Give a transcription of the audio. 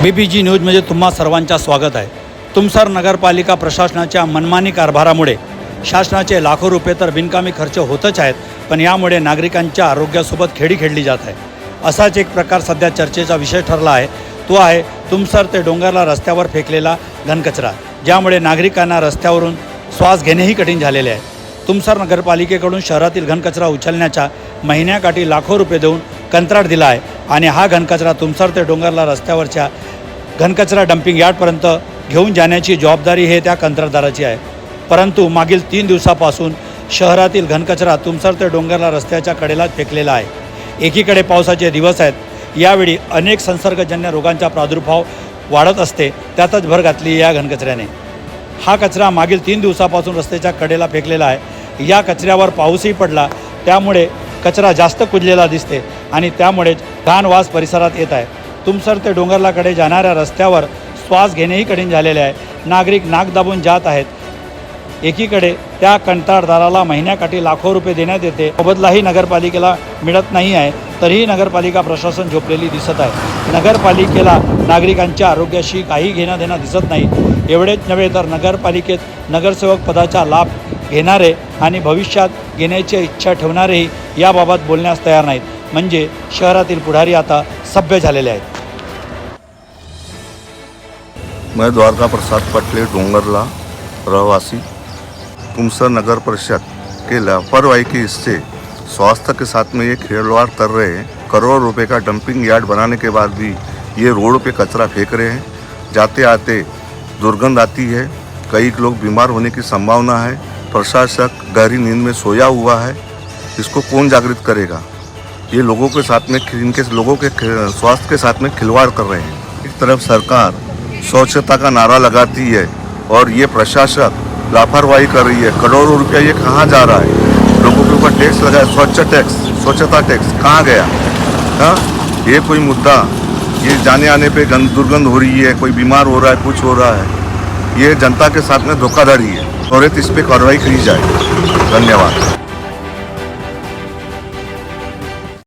BPG न्यूजमध्ये तुम्हा सर्वांचं स्वागत आहे। तुमसर नगरपालिका प्रशासनाच्या मनमानी कारभारामुळे शासनाचे लाखो रुपये तर बिनकामी खर्च होतच आहेत, पण यामुळे नागरिकांच्या आरोग्यासोबत खेळी खेळली जात आहे। असाच एक प्रकार सध्या चर्चेचा विषय ठरला आहे, तो आहे तुमसर ते डोंगरला रस्त्यावर फेकलेला घनकचरा, ज्यामुळे नागरिकांना रस्त्यावरून श्वास घेणेही कठीण झालेले आहे। तुमसर नगरपालिकेकडून शहरातील घनकचरा उचलण्याचा महिन्याकाठी लाखो रुपये देऊन कंत्राट दिला आहे आणि हा घनकचरा तुमसर ते डोंगरला रस्त्यावरच्या घनकचरा डंपिंग यार्डपर्यंत घेऊन जाण्याची जबाबदारी हे त्या कंत्राटदाराची आहे। परंतु मागील 3 दिवसापासून शहरातील घनकचरा तुमसर ते डोंगरला रस्त्याच्या कडेला फेकलेला आहे। एकीकडे पावसाचे दिवस आहेत, यावेळी अनेक संसर्गजन्य रोगांचा प्रादुर्भाव वाढत असते, त्यातच भर घातली या घनकचऱ्याने। हा कचरा मागील 3 दिवसापासून रस्त्याच्या कडेला फेकलेला आहे। या कचऱ्यावर पाऊसही पडला, त्यामुळे कचरा जास्त कुजलेला दिसते आणि त्यामुळे घाण वास परिसरात येत आहे। तुमसर ते डोंगरलाकडे जाणाऱ्या रस्त्यावर श्वास घेणेही कठीण झालेले आहे। नागरिक नाक दाबून जात आहेत। एकीकडे त्या कंत्राटदाराला महिन्याकाठी लाखो रुपये देण्यात येते, मोबदलाही नगरपालिकेला मिळत नाही आहे, तरीही नगरपालिका प्रशासन झोपलेली दिसत आहे। नगरपालिकेला नागरिकांच्या आरोग्याशी काही घेणं देणं दिसत नाही। एवढेच नव्हे तर नगरपालिकेत नगरसेवक पदाचा लाभ घेणारे आणि भविष्यात घेण्याची इच्छा ठेवणारेही याबाबत बोलण्यास तयार नाहीत। म्हणजे शहरातील पुढारी आता सभ्य झालेले आहेत। मैं द्वारका प्रसाद पटले डोंगरला रहवासी। तुमसर नगर परिषद के लापरवाही के हिस्से स्वास्थ्य के साथ में ये खिलवाड़ कर रहे हैं। करोड़ रुपए का डंपिंग यार्ड बनाने के बाद भी ये रोड पे कचरा फेंक रहे हैं। जाते आते दुर्गंध आती है, कई लोग बीमार होने की संभावना है। प्रशासक गहरी नींद में सोया हुआ है, इसको कौन जागृत करेगा। ये लोगों के साथ में इनके लोगों के स्वास्थ्य के साथ में खिलवाड़ कर रहे हैं। एक तरफ सरकार स्वच्छता का नारा लगाती है और ये प्रशासक लापरवाही कर रही है। करोड़ों रुपया ये कहाँ जा रहा है। लोगों के ऊपर टैक्स लगा है, स्वच्छता टैक्स कहाँ गया। हाँ, ये कोई मुद्दा, ये जाने आने पे दुर्गंध हो रही है, कोई बीमार हो रहा है, कुछ हो रहा है, ये जनता के साथ में धोखाधड़ी है और इस पे कार्रवाई की जाए। धन्यवाद।